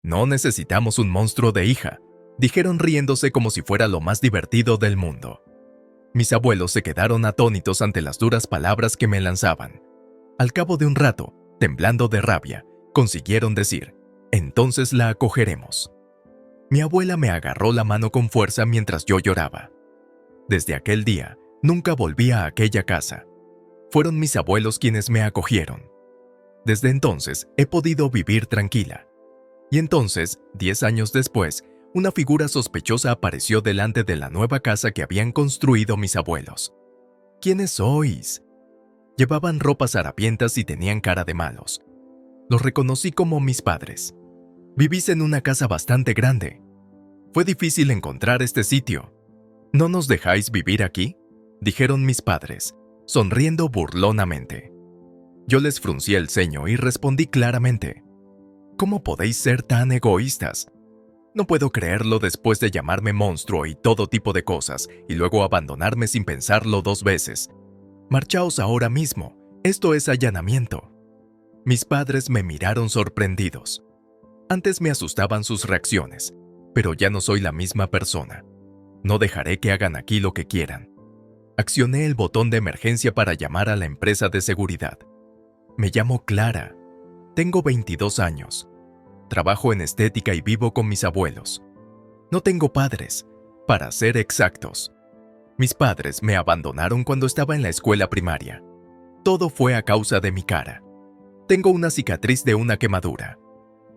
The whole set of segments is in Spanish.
No necesitamos un monstruo de hija, dijeron riéndose como si fuera lo más divertido del mundo. Mis abuelos se quedaron atónitos ante las duras palabras que me lanzaban. Al cabo de un rato, temblando de rabia, consiguieron decir: «Entonces la acogeremos». Mi abuela me agarró la mano con fuerza mientras yo lloraba. Desde aquel día, nunca volví a aquella casa. Fueron mis abuelos quienes me acogieron. Desde entonces, he podido vivir tranquila. Y entonces, 10 años después, una figura sospechosa apareció delante de la nueva casa que habían construido mis abuelos. ¿Quiénes sois? Llevaban ropas harapientas y tenían cara de malos. Los reconocí como mis padres. Vivís en una casa bastante grande. Fue difícil encontrar este sitio. ¿No nos dejáis vivir aquí?, dijeron mis padres, sonriendo burlonamente. Yo les fruncí el ceño y respondí claramente: «¿Cómo podéis ser tan egoístas? No puedo creerlo después de llamarme monstruo y todo tipo de cosas, y luego abandonarme sin pensarlo 2 veces. Marchaos ahora mismo, esto es allanamiento». Mis padres me miraron sorprendidos. Antes me asustaban sus reacciones, pero ya no soy la misma persona. No dejaré que hagan aquí lo que quieran. Accioné el botón de emergencia para llamar a la empresa de seguridad. Me llamo Clara. Tengo 22 años. Trabajo en estética y vivo con mis abuelos. No tengo padres, para ser exactos. Mis padres me abandonaron cuando estaba en la escuela primaria. Todo fue a causa de mi cara. Tengo una cicatriz de una quemadura.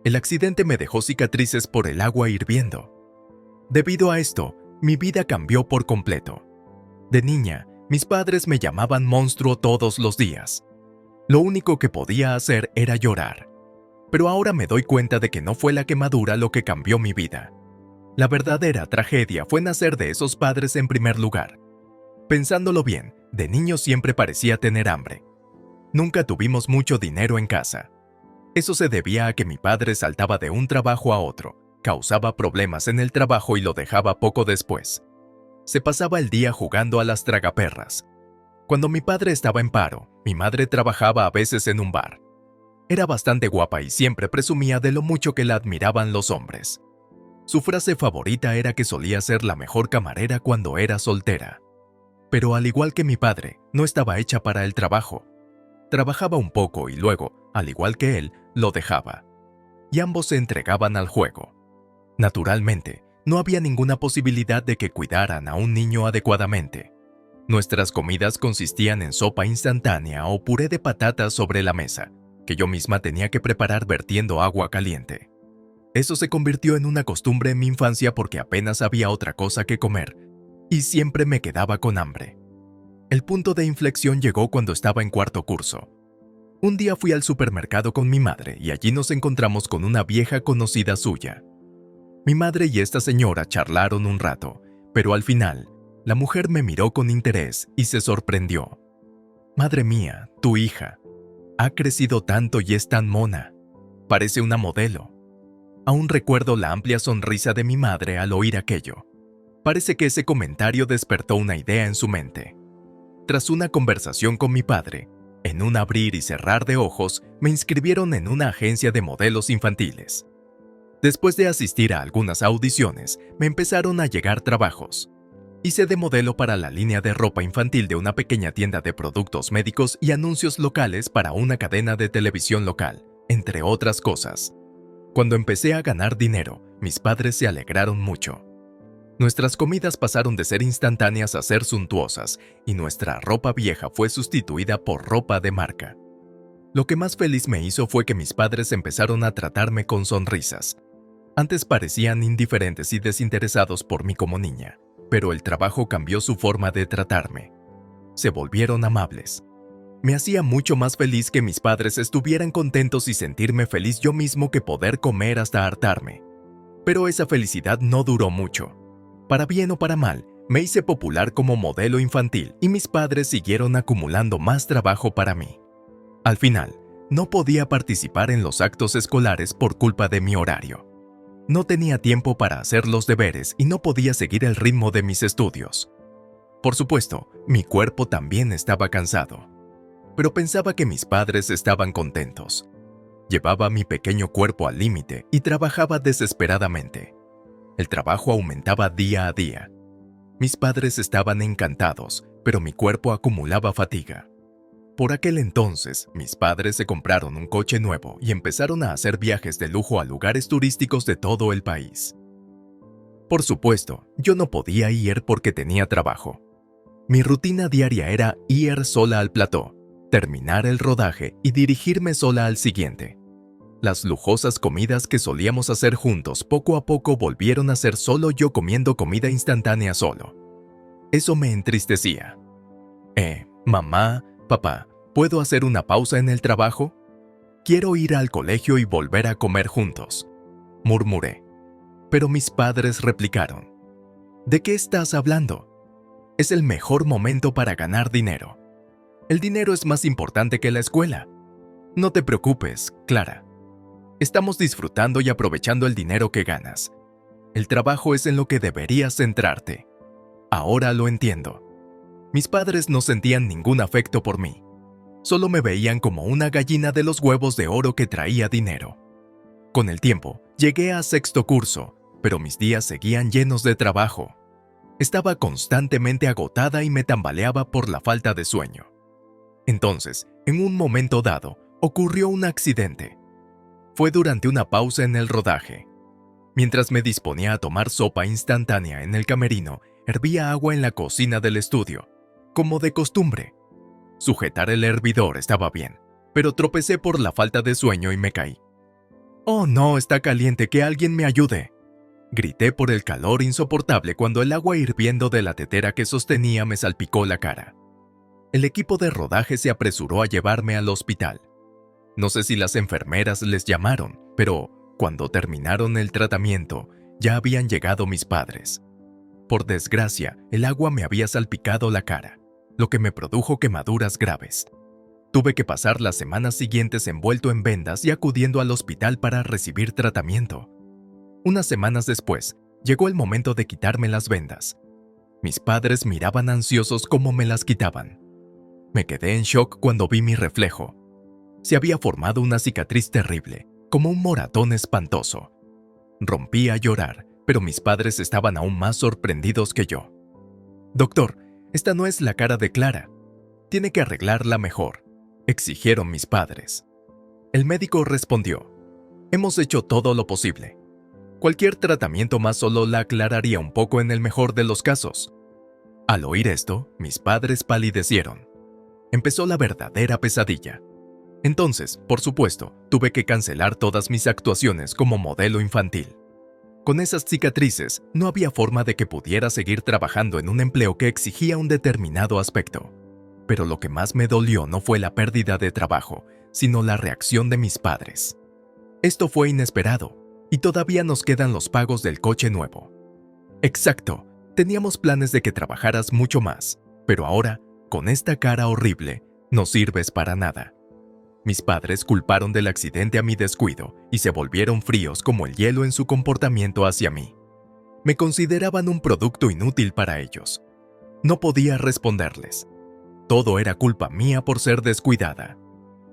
El accidente me dejó cicatrices por el agua hirviendo. Debido a esto, mi vida cambió por completo. De niña, mis padres me llamaban monstruo todos los días. Lo único que podía hacer era llorar. Pero ahora me doy cuenta de que no fue la quemadura lo que cambió mi vida. La verdadera tragedia fue nacer de esos padres en primer lugar. Pensándolo bien, de niño siempre parecía tener hambre. Nunca tuvimos mucho dinero en casa. Eso se debía a que mi padre saltaba de un trabajo a otro, causaba problemas en el trabajo y lo dejaba poco después. Se pasaba el día jugando a las tragaperras. Cuando mi padre estaba en paro, mi madre trabajaba a veces en un bar. Era bastante guapa y siempre presumía de lo mucho que la admiraban los hombres. Su frase favorita era que solía ser la mejor camarera cuando era soltera. Pero al igual que mi padre, no estaba hecha para el trabajo. Trabajaba un poco y luego, al igual que él, lo dejaba. Y ambos se entregaban al juego. Naturalmente, no había ninguna posibilidad de que cuidaran a un niño adecuadamente. Nuestras comidas consistían en sopa instantánea o puré de patatas sobre la mesa, que yo misma tenía que preparar vertiendo agua caliente. Eso se convirtió en una costumbre en mi infancia porque apenas había otra cosa que comer, y siempre me quedaba con hambre. El punto de inflexión llegó cuando estaba en 4º curso. Un día fui al supermercado con mi madre y allí nos encontramos con una vieja conocida suya. Mi madre y esta señora charlaron un rato, pero al final, la mujer me miró con interés y se sorprendió. «Madre mía, tu hija. Ha crecido tanto y es tan mona. Parece una modelo». Aún recuerdo la amplia sonrisa de mi madre al oír aquello. Parece que ese comentario despertó una idea en su mente. Tras una conversación con mi padre, en un abrir y cerrar de ojos, me inscribieron en una agencia de modelos infantiles. Después de asistir a algunas audiciones, me empezaron a llegar trabajos. Hice de modelo para la línea de ropa infantil de una pequeña tienda de productos médicos y anuncios locales para una cadena de televisión local, entre otras cosas. Cuando empecé a ganar dinero, mis padres se alegraron mucho. Nuestras comidas pasaron de ser instantáneas a ser suntuosas, y nuestra ropa vieja fue sustituida por ropa de marca. Lo que más feliz me hizo fue que mis padres empezaron a tratarme con sonrisas. Antes parecían indiferentes y desinteresados por mí como niña, pero el trabajo cambió su forma de tratarme. Se volvieron amables. Me hacía mucho más feliz que mis padres estuvieran contentos y sentirme feliz yo mismo que poder comer hasta hartarme. Pero esa felicidad no duró mucho. Para bien o para mal, me hice popular como modelo infantil y mis padres siguieron acumulando más trabajo para mí. Al final, no podía participar en los actos escolares por culpa de mi horario. No tenía tiempo para hacer los deberes y no podía seguir el ritmo de mis estudios. Por supuesto, mi cuerpo también estaba cansado. Pero pensaba que mis padres estaban contentos. Llevaba mi pequeño cuerpo al límite y trabajaba desesperadamente. El trabajo aumentaba día a día. Mis padres estaban encantados, pero mi cuerpo acumulaba fatiga. Por aquel entonces, mis padres se compraron un coche nuevo y empezaron a hacer viajes de lujo a lugares turísticos de todo el país. Por supuesto, yo no podía ir porque tenía trabajo. Mi rutina diaria era ir sola al plató, terminar el rodaje y dirigirme sola al siguiente. Las lujosas comidas que solíamos hacer juntos poco a poco volvieron a ser solo yo comiendo comida instantánea solo. Eso me entristecía. Mamá, papá, ¿puedo hacer una pausa en el trabajo? Quiero ir al colegio y volver a comer juntos, murmuré. Pero mis padres replicaron: ¿de qué estás hablando? Es el mejor momento para ganar dinero. El dinero es más importante que la escuela. No te preocupes, Clara. Estamos disfrutando y aprovechando el dinero que ganas. El trabajo es en lo que deberías centrarte. Ahora lo entiendo. Mis padres no sentían ningún afecto por mí. Solo me veían como una gallina de los huevos de oro que traía dinero. Con el tiempo, llegué a sexto curso, pero mis días seguían llenos de trabajo. Estaba constantemente agotada y me tambaleaba por la falta de sueño. Entonces, en un momento dado, ocurrió un accidente. Fue durante una pausa en el rodaje. Mientras me disponía a tomar sopa instantánea en el camerino, hervía agua en la cocina del estudio, como de costumbre. Sujetar el hervidor estaba bien, pero tropecé por la falta de sueño y me caí. «Oh no, está caliente, que alguien me ayude», grité por el calor insoportable cuando el agua hirviendo de la tetera que sostenía me salpicó la cara. El equipo de rodaje se apresuró a llevarme al hospital. No sé si las enfermeras les llamaron, pero cuando terminaron el tratamiento, ya habían llegado mis padres. Por desgracia, el agua me había salpicado la cara, lo que me produjo quemaduras graves. Tuve que pasar las semanas siguientes envuelto en vendas y acudiendo al hospital para recibir tratamiento. Unas semanas después, llegó el momento de quitarme las vendas. Mis padres miraban ansiosos cómo me las quitaban. Me quedé en shock cuando vi mi reflejo. Se había formado una cicatriz terrible, como un moratón espantoso. Rompí a llorar, pero mis padres estaban aún más sorprendidos que yo. «Doctor, esta no es la cara de Clara. Tiene que arreglarla mejor», exigieron mis padres. El médico respondió: «Hemos hecho todo lo posible. Cualquier tratamiento más solo la aclararía un poco en el mejor de los casos». Al oír esto, mis padres palidecieron. Empezó la verdadera pesadilla. Entonces, por supuesto, tuve que cancelar todas mis actuaciones como modelo infantil. Con esas cicatrices, no había forma de que pudiera seguir trabajando en un empleo que exigía un determinado aspecto. Pero lo que más me dolió no fue la pérdida de trabajo, sino la reacción de mis padres. Esto fue inesperado, y todavía nos quedan los pagos del coche nuevo. Exacto, teníamos planes de que trabajaras mucho más, pero ahora, con esta cara horrible, no sirves para nada. Mis padres culparon del accidente a mi descuido y se volvieron fríos como el hielo en su comportamiento hacia mí. Me consideraban un producto inútil para ellos. No podía responderles. Todo era culpa mía por ser descuidada.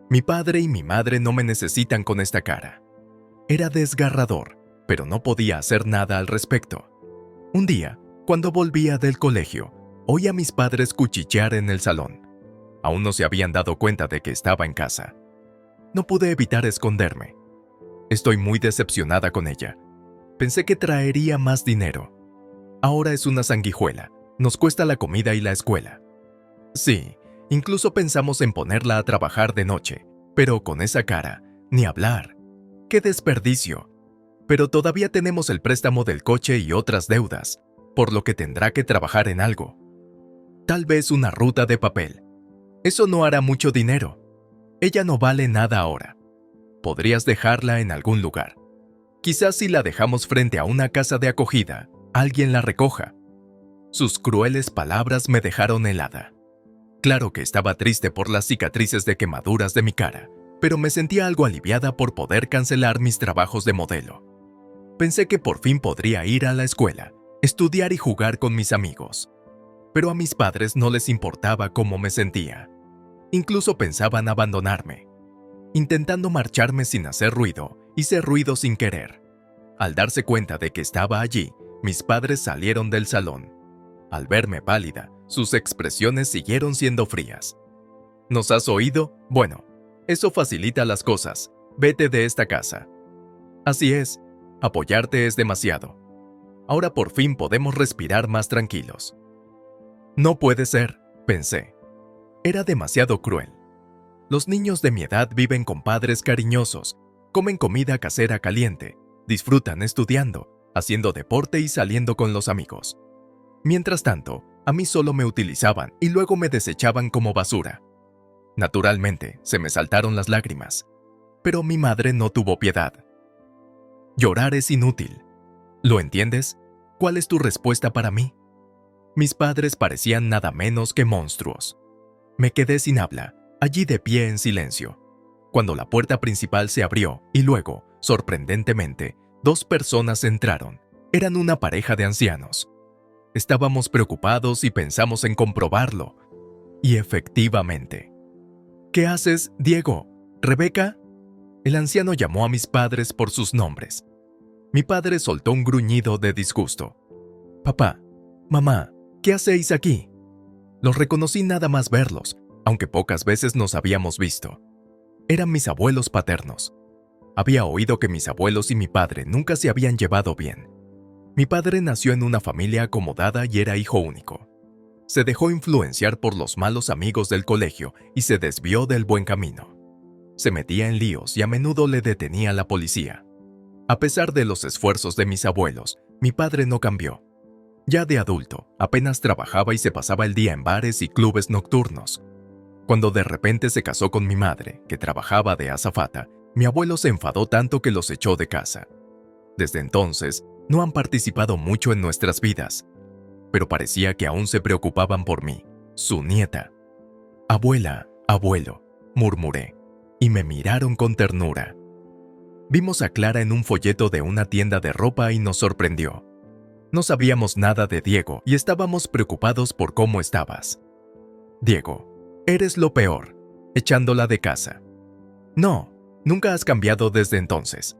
Mi padre y mi madre no me necesitan con esta cara. Era desgarrador, pero no podía hacer nada al respecto. Un día, cuando volvía del colegio, oí a mis padres cuchichear en el salón. Aún no se habían dado cuenta de que estaba en casa. No pude evitar esconderme. Estoy muy decepcionada con ella. Pensé que traería más dinero. Ahora es una sanguijuela. Nos cuesta la comida y la escuela. Sí, incluso pensamos en ponerla a trabajar de noche, pero con esa cara, ni hablar. ¡Qué desperdicio! Pero todavía tenemos el préstamo del coche y otras deudas, por lo que tendrá que trabajar en algo. Tal vez una ruta de papel. Eso no hará mucho dinero. Ella no vale nada ahora. Podrías dejarla en algún lugar. Quizás si la dejamos frente a una casa de acogida, alguien la recoja. Sus crueles palabras me dejaron helada. Claro que estaba triste por las cicatrices de quemaduras de mi cara, pero me sentía algo aliviada por poder cancelar mis trabajos de modelo. Pensé que por fin podría ir a la escuela, estudiar y jugar con mis amigos. Pero a mis padres no les importaba cómo me sentía. Incluso pensaban abandonarme. Intentando marcharme sin hacer ruido, hice ruido sin querer. Al darse cuenta de que estaba allí, mis padres salieron del salón. Al verme pálida, sus expresiones siguieron siendo frías. ¿Nos has oído? Bueno, eso facilita las cosas. Vete de esta casa. Así es, apoyarte es demasiado. Ahora por fin podemos respirar más tranquilos. No puede ser, pensé. Era demasiado cruel. Los niños de mi edad viven con padres cariñosos, comen comida casera caliente, disfrutan estudiando, haciendo deporte y saliendo con los amigos. Mientras tanto, a mí solo me utilizaban y luego me desechaban como basura. Naturalmente, se me saltaron las lágrimas, pero mi madre no tuvo piedad. Llorar es inútil. ¿Lo entiendes? ¿Cuál es tu respuesta para mí? Mis padres parecían nada menos que monstruos. Me quedé sin habla, allí de pie en silencio, cuando la puerta principal se abrió y luego, sorprendentemente, 2 personas entraron. Eran una pareja de ancianos. Estábamos preocupados y pensamos en comprobarlo. Y efectivamente. ¿Qué haces, Diego? ¿Rebeca? El anciano llamó a mis padres por sus nombres. Mi padre soltó un gruñido de disgusto. Papá, mamá, ¿qué hacéis aquí? Los reconocí nada más verlos, aunque pocas veces nos habíamos visto. Eran mis abuelos paternos. Había oído que mis abuelos y mi padre nunca se habían llevado bien. Mi padre nació en una familia acomodada y era hijo único. Se dejó influenciar por los malos amigos del colegio y se desvió del buen camino. Se metía en líos y a menudo le detenía la policía. A pesar de los esfuerzos de mis abuelos, mi padre no cambió. Ya de adulto, apenas trabajaba y se pasaba el día en bares y clubes nocturnos. Cuando de repente se casó con mi madre, que trabajaba de azafata, mi abuelo se enfadó tanto que los echó de casa. Desde entonces, no han participado mucho en nuestras vidas, pero parecía que aún se preocupaban por mí, su nieta. Abuela, abuelo, murmuré, y me miraron con ternura. Vimos a Clara en un folleto de una tienda de ropa y nos sorprendió. No sabíamos nada de Diego y estábamos preocupados por cómo estabas. Diego, eres lo peor, echándola de casa. No, nunca has cambiado desde entonces.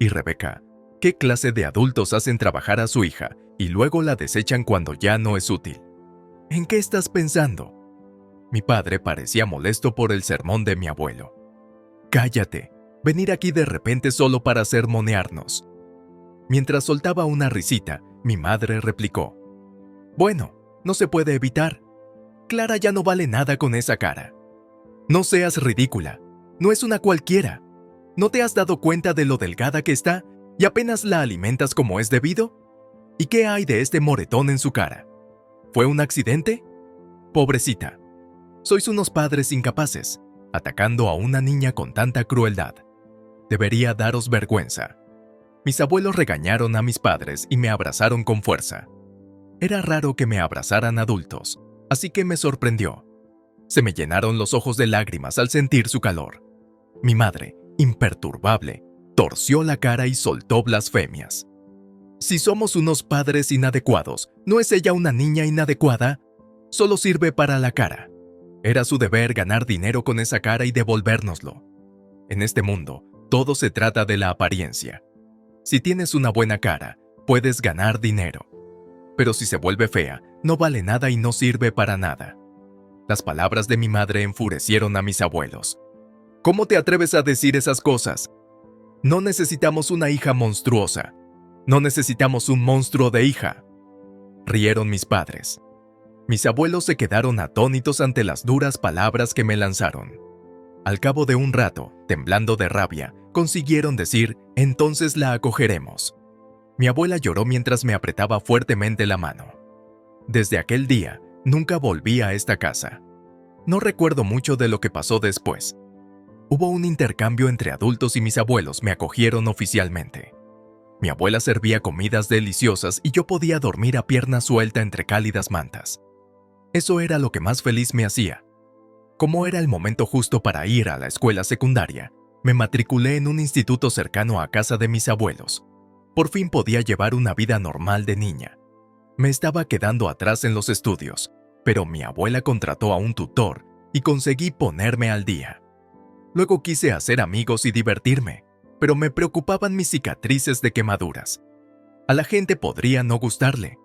Y Rebeca, ¿qué clase de adultos hacen trabajar a su hija y luego la desechan cuando ya no es útil? ¿En qué estás pensando? Mi padre parecía molesto por el sermón de mi abuelo. Cállate, venir aquí de repente solo para sermonearnos. Mientras soltaba una risita, mi madre replicó. Bueno, no se puede evitar. Clara ya no vale nada con esa cara. No seas ridícula, no es una cualquiera. ¿No te has dado cuenta de lo delgada que está y apenas la alimentas como es debido? ¿Y qué hay de este moretón en su cara? ¿Fue un accidente? Pobrecita. Sois unos padres incapaces, atacando a una niña con tanta crueldad. Debería daros vergüenza. Mis abuelos regañaron a mis padres y me abrazaron con fuerza. Era raro que me abrazaran adultos, así que me sorprendió. Se me llenaron los ojos de lágrimas al sentir su calor. Mi madre, imperturbable, torció la cara y soltó blasfemias. Si somos unos padres inadecuados, ¿no es ella una niña inadecuada? Solo sirve para la cara. Era su deber ganar dinero con esa cara y devolvérnoslo. En este mundo, todo se trata de la apariencia. Si tienes una buena cara, puedes ganar dinero. Pero si se vuelve fea, no vale nada y no sirve para nada. Las palabras de mi madre enfurecieron a mis abuelos. ¿Cómo te atreves a decir esas cosas? No necesitamos una hija monstruosa. No necesitamos un monstruo de hija. Rieron mis padres. Mis abuelos se quedaron atónitos ante las duras palabras que me lanzaron. Al cabo de un rato, temblando de rabia, consiguieron decir, entonces la acogeremos. Mi abuela lloró mientras me apretaba fuertemente la mano. Desde aquel día, nunca volví a esta casa. No recuerdo mucho de lo que pasó después. Hubo un intercambio entre adultos y mis abuelos me acogieron oficialmente. Mi abuela servía comidas deliciosas y yo podía dormir a pierna suelta entre cálidas mantas. Eso era lo que más feliz me hacía. Como era el momento justo para ir a la escuela secundaria, me matriculé en un instituto cercano a casa de mis abuelos. Por fin podía llevar una vida normal de niña. Me estaba quedando atrás en los estudios, pero mi abuela contrató a un tutor y conseguí ponerme al día. Luego quise hacer amigos y divertirme, pero me preocupaban mis cicatrices de quemaduras. A la gente podría no gustarle.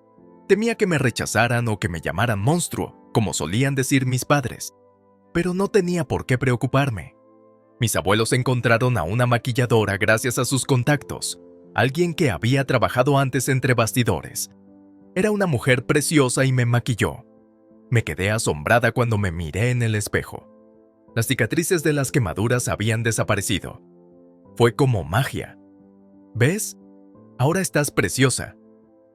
Temía que me rechazaran o que me llamaran monstruo, como solían decir mis padres. Pero no tenía por qué preocuparme. Mis abuelos encontraron a una maquilladora gracias a sus contactos, alguien que había trabajado antes entre bastidores. Era una mujer preciosa y me maquilló. Me quedé asombrada cuando me miré en el espejo. Las cicatrices de las quemaduras habían desaparecido. Fue como magia. ¿Ves? Ahora estás preciosa.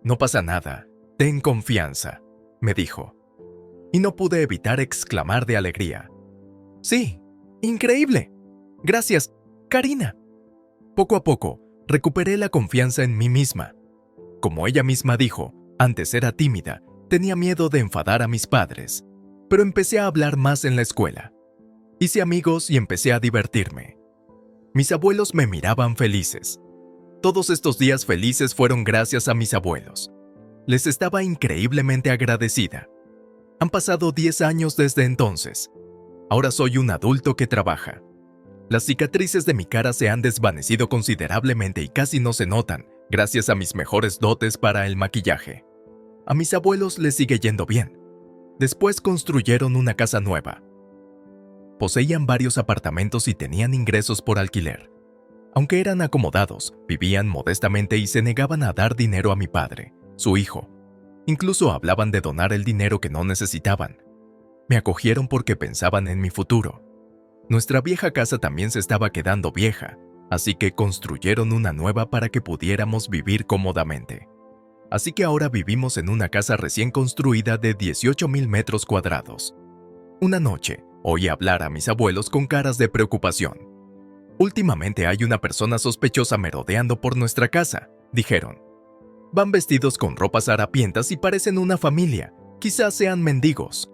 No pasa nada. Ten confianza, me dijo. Y no pude evitar exclamar de alegría. Sí, increíble. Gracias, Karina. Poco a poco, recuperé la confianza en mí misma. Como ella misma dijo, antes era tímida, tenía miedo de enfadar a mis padres, pero empecé a hablar más en la escuela. Hice amigos y empecé a divertirme. Mis abuelos me miraban felices. Todos estos días felices fueron gracias a mis abuelos. Les estaba increíblemente agradecida. Han pasado 10 años desde entonces. Ahora soy un adulto que trabaja. Las cicatrices de mi cara se han desvanecido considerablemente y casi no se notan, gracias a mis mejores dotes para el maquillaje. A mis abuelos les sigue yendo bien. Después construyeron una casa nueva. Poseían varios apartamentos y tenían ingresos por alquiler. Aunque eran acomodados, vivían modestamente y se negaban a dar dinero a mi padre, su hijo. Incluso hablaban de donar el dinero que no necesitaban. Me acogieron porque pensaban en mi futuro. Nuestra vieja casa también se estaba quedando vieja, así que construyeron una nueva para que pudiéramos vivir cómodamente. Así que ahora vivimos en una casa recién construida de 18,000 metros cuadrados. Una noche, oí hablar a mis abuelos con caras de preocupación. Últimamente hay una persona sospechosa merodeando por nuestra casa, dijeron. Van vestidos con ropas harapientas y parecen una familia, quizás sean mendigos.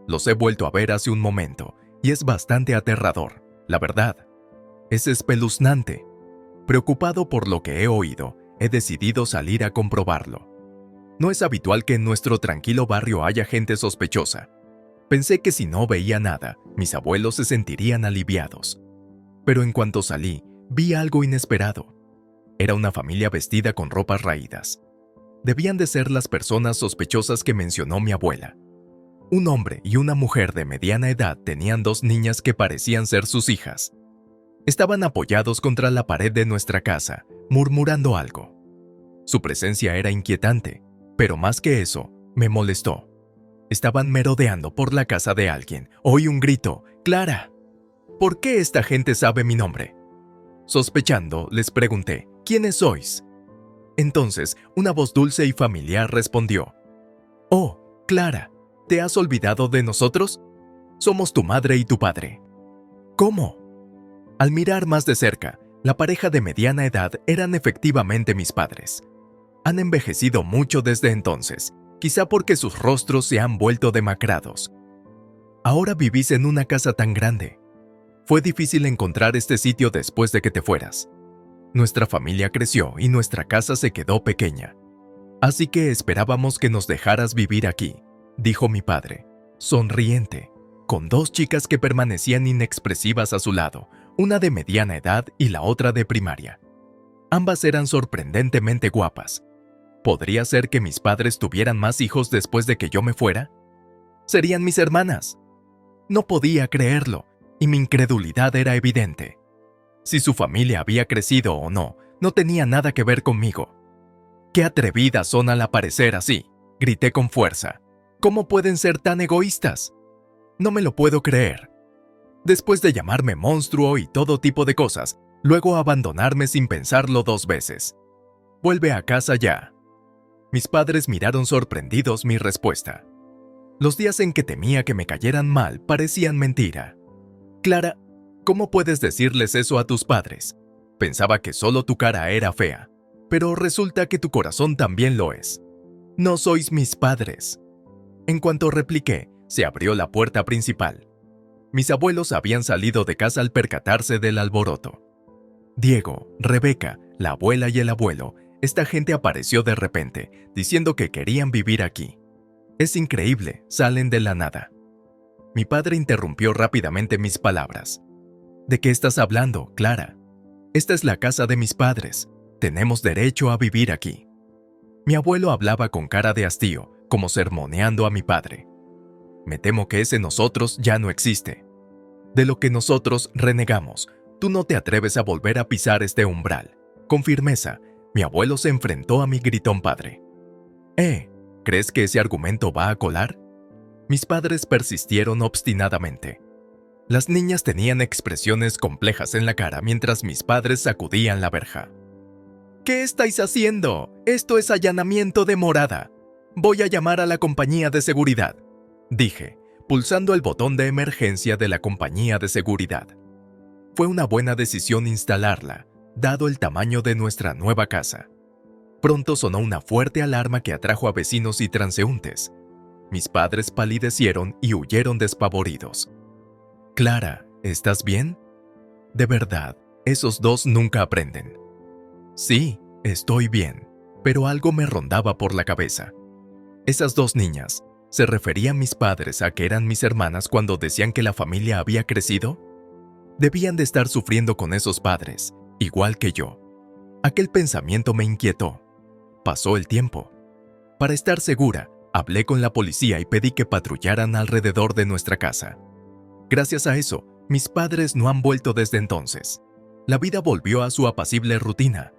Los he vuelto a ver hace un momento, y es bastante aterrador, la verdad. Es espeluznante. Preocupado por lo que he oído, he decidido salir a comprobarlo. No es habitual que en nuestro tranquilo barrio haya gente sospechosa. Pensé que si no veía nada, mis abuelos se sentirían aliviados. Pero en cuanto salí, vi algo inesperado. Era una familia vestida con ropas raídas. Debían de ser las personas sospechosas que mencionó mi abuela. Un hombre y una mujer de mediana edad tenían 2 niñas que parecían ser sus hijas. Estaban apoyados contra la pared de nuestra casa, murmurando algo. Su presencia era inquietante, pero más que eso, me molestó. Estaban merodeando por la casa de alguien. Oí un grito: ¡Clara! ¿Por qué esta gente sabe mi nombre? Sospechando, les pregunté: ¿quiénes sois? Entonces, una voz dulce y familiar respondió: Oh, Clara, ¿te has olvidado de nosotros? Somos tu madre y tu padre. ¿Cómo? Al mirar más de cerca, la pareja de mediana edad eran efectivamente mis padres. Han envejecido mucho desde entonces, quizá porque sus rostros se han vuelto demacrados. Ahora vivís en una casa tan grande. Fue difícil encontrar este sitio después de que te fueras. Nuestra familia creció y nuestra casa se quedó pequeña. Así que esperábamos que nos dejaras vivir aquí, dijo mi padre, sonriente, con 2 chicas que permanecían inexpresivas a su lado, una de mediana edad y la otra de primaria. Ambas eran sorprendentemente guapas. ¿Podría ser que mis padres tuvieran más hijos después de que yo me fuera? Serían mis hermanas. No podía creerlo, y mi incredulidad era evidente. Si su familia había crecido o no, no tenía nada que ver conmigo. ¡Qué atrevidas son al aparecer así!, grité con fuerza. ¿Cómo pueden ser tan egoístas? No me lo puedo creer. Después de llamarme monstruo y todo tipo de cosas, luego abandonarme sin pensarlo 2 veces. Vuelve a casa ya. Mis padres miraron sorprendidos mi respuesta. Los días en que temía que me cayeran mal parecían mentira. Clara, ¿cómo puedes decirles eso a tus padres? Pensaba que solo tu cara era fea, pero resulta que tu corazón también lo es. No sois mis padres. En cuanto repliqué, se abrió la puerta principal. Mis abuelos habían salido de casa al percatarse del alboroto. Diego, Rebeca, la abuela y el abuelo, esta gente apareció de repente, diciendo que querían vivir aquí. Es increíble, salen de la nada. Mi padre interrumpió rápidamente mis palabras. ¿De qué estás hablando, Clara? Esta es la casa de mis padres. Tenemos derecho a vivir aquí. Mi abuelo hablaba con cara de hastío, como sermoneando a mi padre. Me temo que ese nosotros ya no existe. De lo que nosotros renegamos, tú no te atreves a volver a pisar este umbral. Con firmeza, mi abuelo se enfrentó a mi gritón padre. ¿Crees que ese argumento va a colar? Mis padres persistieron obstinadamente. Las niñas tenían expresiones complejas en la cara mientras mis padres sacudían la verja. ¿Qué estáis haciendo? Esto es allanamiento de morada. Voy a llamar a la compañía de seguridad, dije, pulsando el botón de emergencia de la compañía de seguridad. Fue una buena decisión instalarla, dado el tamaño de nuestra nueva casa. Pronto sonó una fuerte alarma que atrajo a vecinos y transeúntes. Mis padres palidecieron y huyeron despavoridos. Clara, ¿estás bien? De verdad, esos dos nunca aprenden. Sí, estoy bien, pero algo me rondaba por la cabeza. Esas dos niñas, ¿se referían mis padres a que eran mis hermanas cuando decían que la familia había crecido? Debían de estar sufriendo con esos padres, igual que yo. Aquel pensamiento me inquietó. Pasó el tiempo. Para estar segura, hablé con la policía y pedí que patrullaran alrededor de nuestra casa. Gracias a eso, mis padres no han vuelto desde entonces. La vida volvió a su apacible rutina.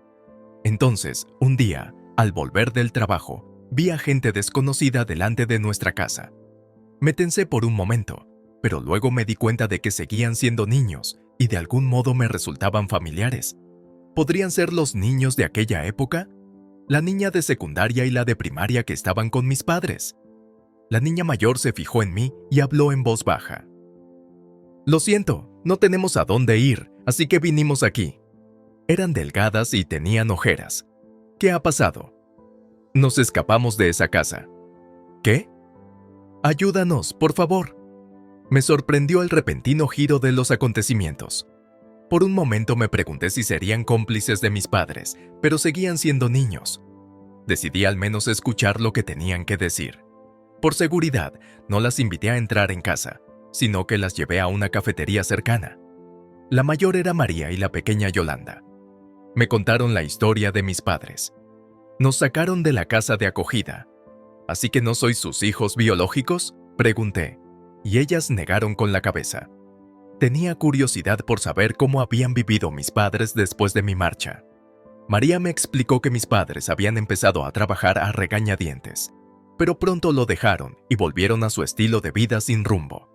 Entonces, un día, al volver del trabajo, vi a gente desconocida delante de nuestra casa. Me tensé por un momento, pero luego me di cuenta de que seguían siendo niños y de algún modo me resultaban familiares. ¿Podrían ser los niños de aquella época? La niña de secundaria y la de primaria que estaban con mis padres. La niña mayor se fijó en mí y habló en voz baja. Lo siento, no tenemos a dónde ir, así que vinimos aquí. Eran delgadas y tenían ojeras. ¿Qué ha pasado? Nos escapamos de esa casa. ¿Qué? Ayúdanos, por favor. Me sorprendió el repentino giro de los acontecimientos. Por un momento me pregunté si serían cómplices de mis padres, pero seguían siendo niños. Decidí al menos escuchar lo que tenían que decir. Por seguridad, no las invité a entrar en casa, sino que las llevé a una cafetería cercana. La mayor era María y la pequeña Yolanda. Me contaron la historia de mis padres. Nos sacaron de la casa de acogida. ¿Así que no sois sus hijos biológicos?, pregunté, y ellas negaron con la cabeza. Tenía curiosidad por saber cómo habían vivido mis padres después de mi marcha. María me explicó que mis padres habían empezado a trabajar a regañadientes, pero pronto lo dejaron y volvieron a su estilo de vida sin rumbo.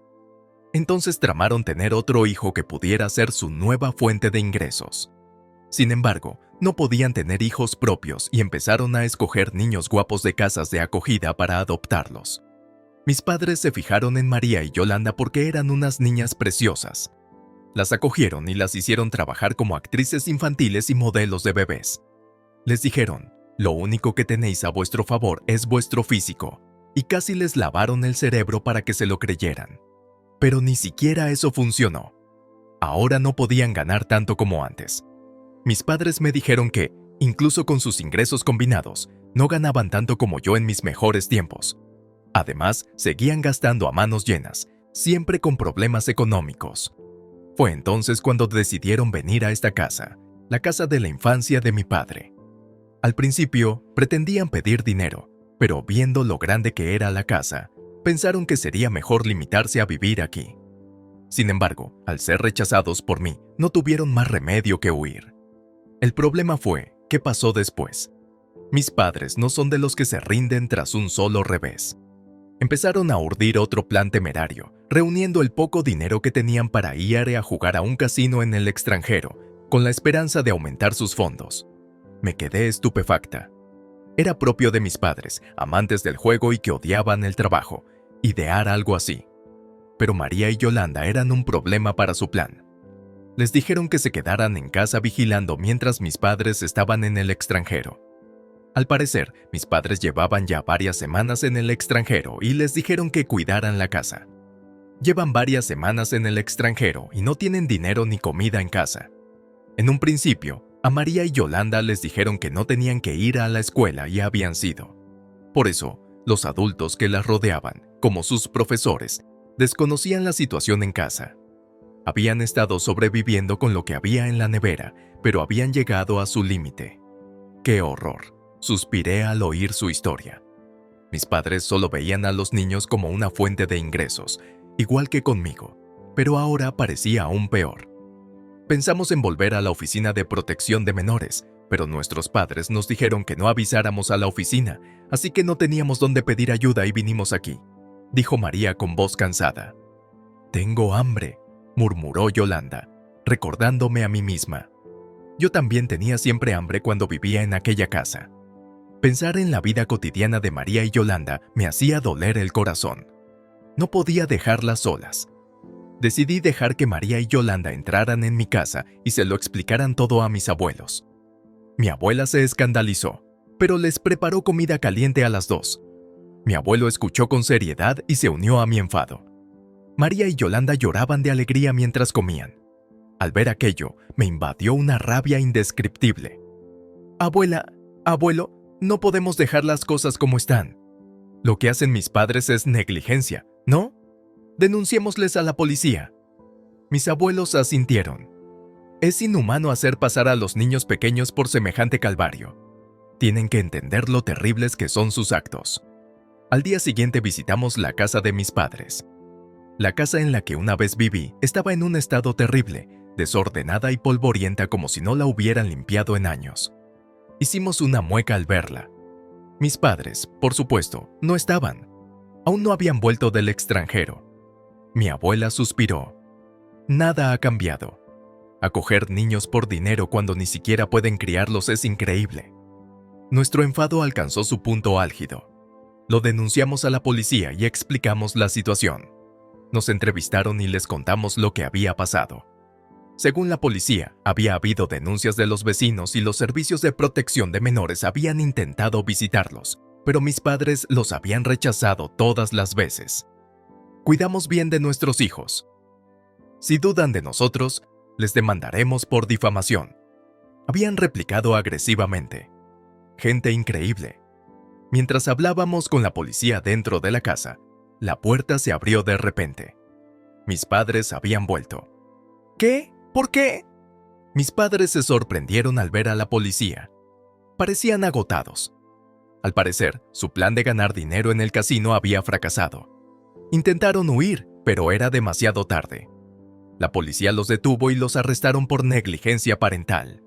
Entonces tramaron tener otro hijo que pudiera ser su nueva fuente de ingresos. Sin embargo, no podían tener hijos propios y empezaron a escoger niños guapos de casas de acogida para adoptarlos. Mis padres se fijaron en María y Yolanda porque eran unas niñas preciosas. Las acogieron y las hicieron trabajar como actrices infantiles y modelos de bebés. Les dijeron, lo único que tenéis a vuestro favor es vuestro físico, y casi les lavaron el cerebro para que se lo creyeran. Pero ni siquiera eso funcionó. Ahora no podían ganar tanto como antes. Mis padres me dijeron que, incluso con sus ingresos combinados, no ganaban tanto como yo en mis mejores tiempos. Además, seguían gastando a manos llenas, siempre con problemas económicos. Fue entonces cuando decidieron venir a esta casa, la casa de la infancia de mi padre. Al principio, pretendían pedir dinero, pero viendo lo grande que era la casa, pensaron que sería mejor limitarse a vivir aquí. Sin embargo, al ser rechazados por mí, no tuvieron más remedio que huir. El problema fue, ¿qué pasó después? Mis padres no son de los que se rinden tras un solo revés. Empezaron a urdir otro plan temerario, reuniendo el poco dinero que tenían para ir a jugar a un casino en el extranjero, con la esperanza de aumentar sus fondos. Me quedé estupefacta. Era propio de mis padres, amantes del juego y que odiaban el trabajo, idear algo así. Pero María y Yolanda eran un problema para su plan. Les dijeron que se quedaran en casa vigilando mientras mis padres estaban en el extranjero. Al parecer, mis padres llevaban ya varias semanas en el extranjero y les dijeron que cuidaran la casa. Llevan varias semanas en el extranjero y no tienen dinero ni comida en casa. En un principio, a María y Yolanda les dijeron que no tenían que ir a la escuela y habían sido. Por eso, los adultos que las rodeaban, como sus profesores, desconocían la situación en casa. Habían estado sobreviviendo con lo que había en la nevera, pero habían llegado a su límite. ¡Qué horror!, suspiré al oír su historia. Mis padres solo veían a los niños como una fuente de ingresos, igual que conmigo, pero ahora parecía aún peor. Pensamos en volver a la oficina de protección de menores, pero nuestros padres nos dijeron que no avisáramos a la oficina, así que no teníamos dónde pedir ayuda y vinimos aquí, dijo María con voz cansada. Tengo hambre, murmuró Yolanda, recordándome a mí misma. Yo también tenía siempre hambre cuando vivía en aquella casa. Pensar en la vida cotidiana de María y Yolanda me hacía doler el corazón. No podía dejarlas solas. Decidí dejar que María y Yolanda entraran en mi casa y se lo explicaran todo a mis abuelos. Mi abuela se escandalizó, pero les preparó comida caliente a las dos. Mi abuelo escuchó con seriedad y se unió a mi enfado. María y Yolanda lloraban de alegría mientras comían. Al ver aquello, me invadió una rabia indescriptible. Abuela, abuelo, no podemos dejar las cosas como están. Lo que hacen mis padres es negligencia, ¿no? Denunciémosles a la policía. Mis abuelos asintieron. Es inhumano hacer pasar a los niños pequeños por semejante calvario. Tienen que entender lo terribles que son sus actos. Al día siguiente visitamos la casa de mis padres. La casa en la que una vez viví estaba en un estado terrible, desordenada y polvorienta como si no la hubieran limpiado en años. Hicimos una mueca al verla. Mis padres, por supuesto, no estaban. Aún no habían vuelto del extranjero. Mi abuela suspiró. Nada ha cambiado. Acoger niños por dinero cuando ni siquiera pueden criarlos es increíble. Nuestro enfado alcanzó su punto álgido. Lo denunciamos a la policía y explicamos la situación. Nos entrevistaron y les contamos lo que había pasado. Según la policía, había habido denuncias de los vecinos y los servicios de protección de menores habían intentado visitarlos, pero mis padres los habían rechazado todas las veces. Cuidamos bien de nuestros hijos. Si dudan de nosotros, les demandaremos por difamación. Habían replicado agresivamente. Gente increíble. Mientras hablábamos con la policía dentro de la casa, la puerta se abrió de repente. Mis padres habían vuelto. ¿Qué? ¿Por qué? Mis padres se sorprendieron al ver a la policía. Parecían agotados. Al parecer, su plan de ganar dinero en el casino había fracasado. Intentaron huir, pero era demasiado tarde. La policía los detuvo y los arrestaron por negligencia parental.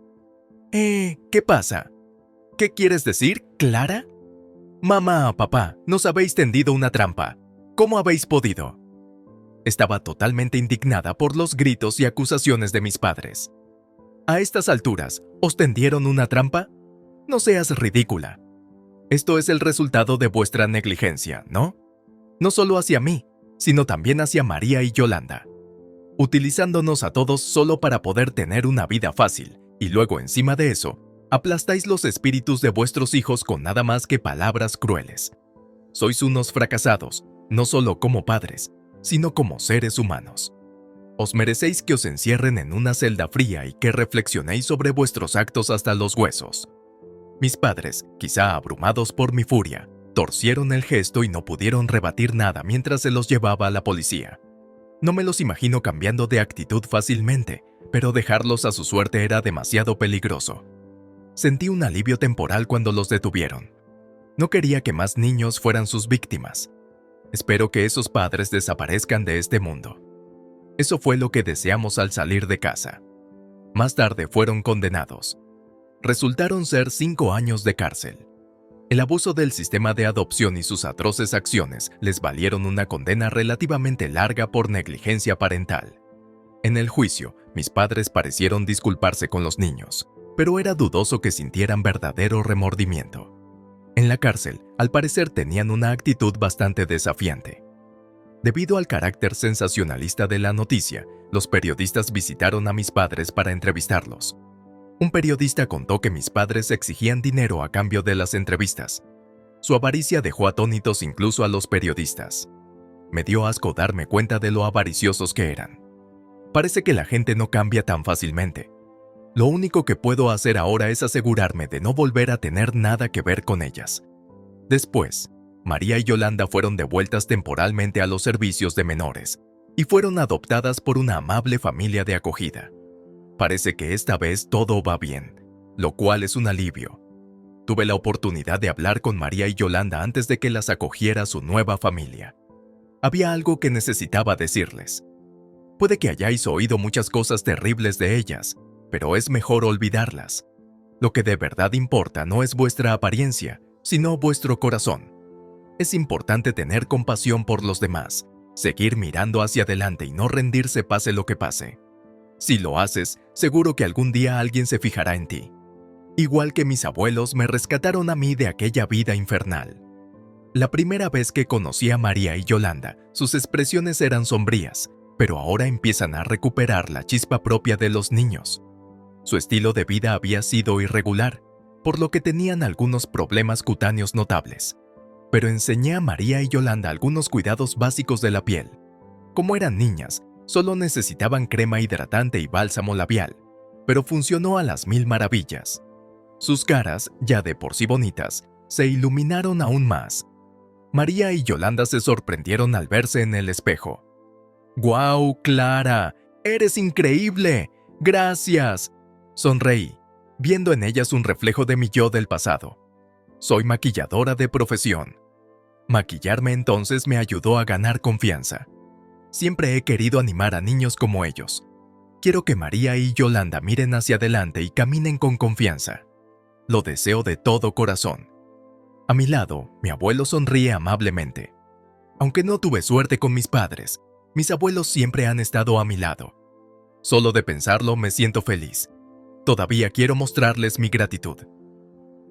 ¿Qué pasa? ¿Qué quieres decir, Clara? Mamá, papá, nos habéis tendido una trampa. ¿Cómo habéis podido? Estaba totalmente indignada por los gritos y acusaciones de mis padres. A estas alturas, ¿os tendieron una trampa? No seas ridícula. Esto es el resultado de vuestra negligencia, ¿no? No solo hacia mí, sino también hacia María y Yolanda. Utilizándonos a todos solo para poder tener una vida fácil, y luego encima de eso, aplastáis los espíritus de vuestros hijos con nada más que palabras crueles. Sois unos fracasados, no solo como padres, sino como seres humanos. Os merecéis que os encierren en una celda fría y que reflexionéis sobre vuestros actos hasta los huesos. Mis padres, quizá abrumados por mi furia, torcieron el gesto y no pudieron rebatir nada mientras se los llevaba a la policía. No me los imagino cambiando de actitud fácilmente, pero dejarlos a su suerte era demasiado peligroso. Sentí un alivio temporal cuando los detuvieron. No quería que más niños fueran sus víctimas. Espero que esos padres desaparezcan de este mundo. Eso fue lo que deseamos al salir de casa. Más tarde fueron condenados. Resultaron ser 5 años de cárcel. El abuso del sistema de adopción y sus atroces acciones les valieron una condena relativamente larga por negligencia parental. En el juicio, mis padres parecieron disculparse con los niños, pero era dudoso que sintieran verdadero remordimiento. En la cárcel, al parecer tenían una actitud bastante desafiante. Debido al carácter sensacionalista de la noticia, los periodistas visitaron a mis padres para entrevistarlos. Un periodista contó que mis padres exigían dinero a cambio de las entrevistas. Su avaricia dejó atónitos incluso a los periodistas. Me dio asco darme cuenta de lo avariciosos que eran. Parece que la gente no cambia tan fácilmente. Lo único que puedo hacer ahora es asegurarme de no volver a tener nada que ver con ellas. Después, María y Yolanda fueron devueltas temporalmente a los servicios de menores, y fueron adoptadas por una amable familia de acogida. Parece que esta vez todo va bien, lo cual es un alivio. Tuve la oportunidad de hablar con María y Yolanda antes de que las acogiera su nueva familia. Había algo que necesitaba decirles. Puede que hayáis oído muchas cosas terribles de ellas, pero es mejor olvidarlas. Lo que de verdad importa no es vuestra apariencia, sino vuestro corazón. Es importante tener compasión por los demás, seguir mirando hacia adelante y no rendirse pase lo que pase. Si lo haces, seguro que algún día alguien se fijará en ti. Igual que mis abuelos me rescataron a mí de aquella vida infernal. La primera vez que conocí a María y Yolanda, sus expresiones eran sombrías, pero ahora empiezan a recuperar la chispa propia de los niños. Su estilo de vida había sido irregular, por lo que tenían algunos problemas cutáneos notables. Pero enseñé a María y Yolanda algunos cuidados básicos de la piel. Como eran niñas, solo necesitaban crema hidratante y bálsamo labial, pero funcionó a las 1000 maravillas. Sus caras, ya de por sí bonitas, se iluminaron aún más. María y Yolanda se sorprendieron al verse en el espejo. ¡Guau, Clara! ¡Eres increíble! ¡Gracias!, sonreí, viendo en ellas un reflejo de mi yo del pasado. Soy maquilladora de profesión. Maquillarme entonces me ayudó a ganar confianza. Siempre he querido animar a niños como ellos. Quiero que María y Yolanda miren hacia adelante y caminen con confianza. Lo deseo de todo corazón. A mi lado, mi abuelo sonríe amablemente. Aunque no tuve suerte con mis padres, mis abuelos siempre han estado a mi lado. Solo de pensarlo me siento feliz. Todavía quiero mostrarles mi gratitud.